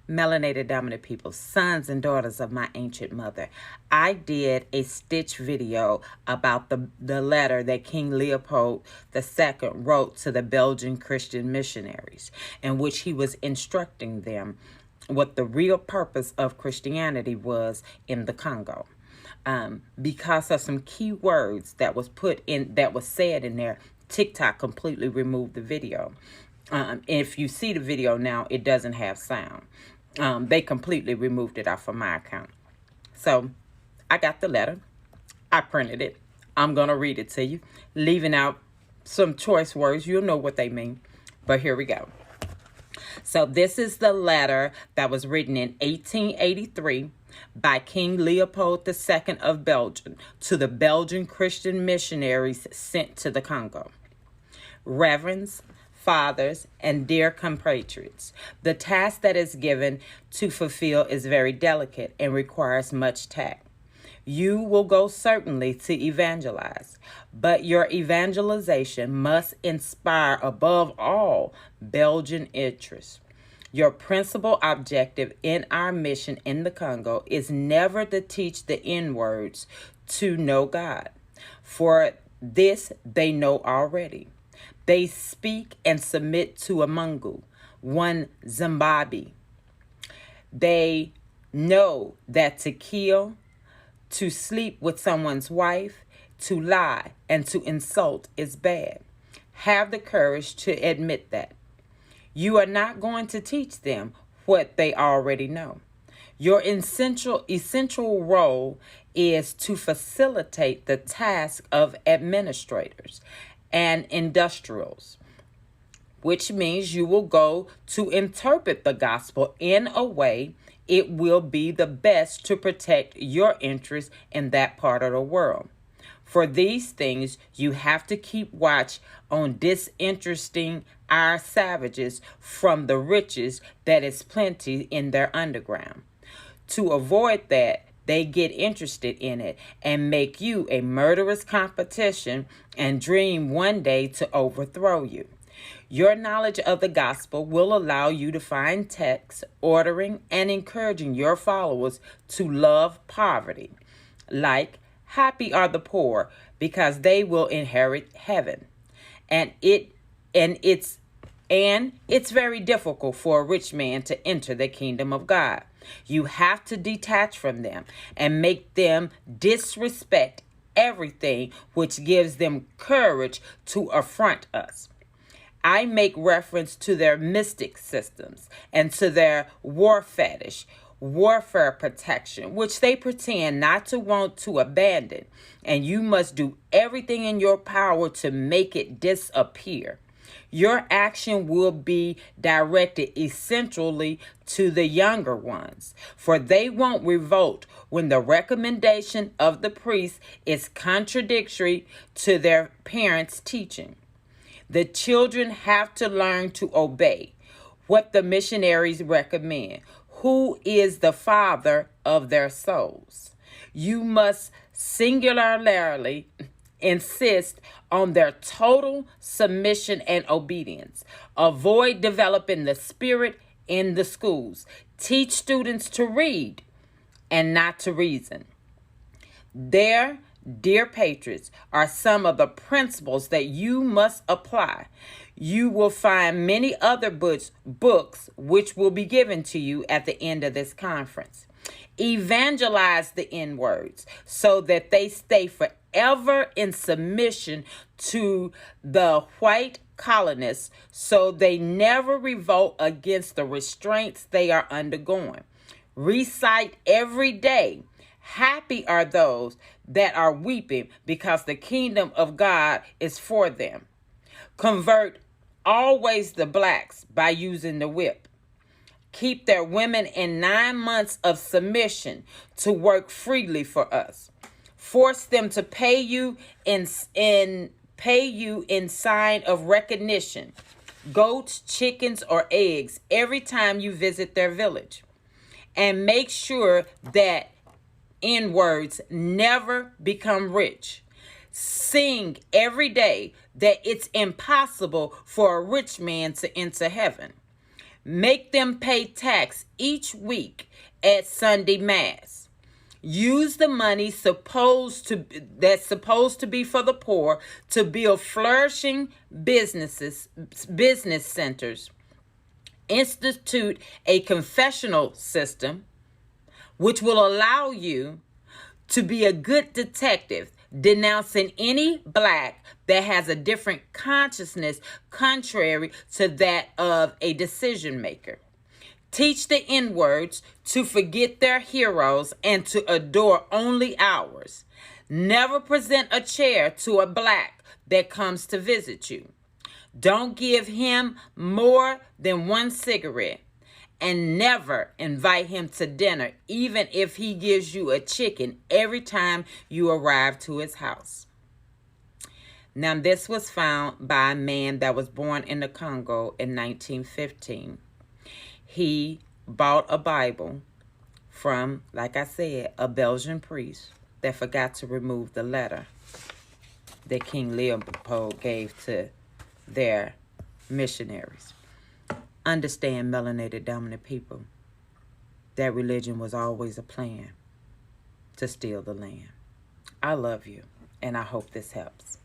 Melanated dominant people, sons and daughters of my ancient mother. I did a stitch video about the letter that King Leopold II wrote to the Belgian Christian missionaries, in which he was instructing them what the real purpose of Christianity was in the Congo. Because of some key words that was said in there, TikTok completely removed the video. If you see the video now, it doesn't have sound. They completely removed it off of my account. So I got the letter. I printed it. I'm going to read it to you, leaving out some choice words. You'll know what they mean. But here we go. So this is the letter that was written in 1883 by King Leopold II of Belgium to the Belgian Christian missionaries sent to the Congo. Reverends, fathers, and dear compatriots, the task that is given to fulfill is very delicate and requires much tact. You will go certainly to evangelize, but your evangelization must inspire above all Belgian interests. Your principal objective in our mission in the Congo is never to teach the N-words to know God, for this they know already. They speak and submit to a Mungu, one Zimbabwe. They know that to kill, to sleep with someone's wife, to lie, and to insult is bad. Have the courage to admit that. You are not going to teach them what they already know. Your essential role is to facilitate the task of administrators and industrials, which means you will go to interpret the gospel in a way it will be the best to protect your interests in that part of the world. For these things, you have to keep watch on disinteresting our savages from the riches that is plenty in their underground. To avoid that, they get interested in it and make you a murderous competition and dream one day to overthrow you. Your knowledge of the gospel will allow you to find texts ordering and encouraging your followers to love poverty, like happy are the poor because they will inherit heaven. And it's very difficult for a rich man to enter the kingdom of God. You have to detach from them and make them disrespect everything which gives them courage to affront us. I make reference to their mystic systems and to their war fetish, warfare protection, which they pretend not to want to abandon, and you must do everything in your power to make it disappear. Your action will be directed essentially to the younger ones, for they won't revolt when the recommendation of the priest is contradictory to their parents' teaching. The children have to learn to obey what the missionaries recommend. Who is the father of their souls? You must singularly insist on their total submission and obedience. Avoid developing the spirit in the schools. Teach students to read and not to reason. There, dear patriots, are some of the principles that you must apply. You will find many other books which will be given to you at the end of this conference. Evangelize the N-words so that they stay forever in submission to the white colonists, so they never revolt against the restraints they are undergoing. Recite every day, happy are those that are weeping because the kingdom of God is for them. Convert always the blacks by using the whip. Keep their women in 9 months of submission to work freely for us. Force them to pay you in sign of recognition, goats, chickens, or eggs every time you visit their village. And make sure that N-words never become rich. Sing every day that it's impossible for a rich man to enter heaven. Make them pay tax each week at Sunday Mass. Use the money that's supposed to be for the poor to build flourishing business centers. Institute a confessional system which will allow you to be a good detective, denouncing any black that has a different consciousness contrary to that of a decision maker. Teach the N-words to forget their heroes and to adore only ours. Never present a chair to a black that comes to visit you. Don't give him more than one cigarette. And never invite him to dinner, even if he gives you a chicken every time you arrive to his house. Now, this was found by a man that was born in the Congo in 1915. He bought a Bible from, like I said, a Belgian priest that forgot to remove the letter that King Leopold gave to their missionaries. Understand, melanated dominant people, that religion was always a plan to steal the land. I love you, and I hope this helps.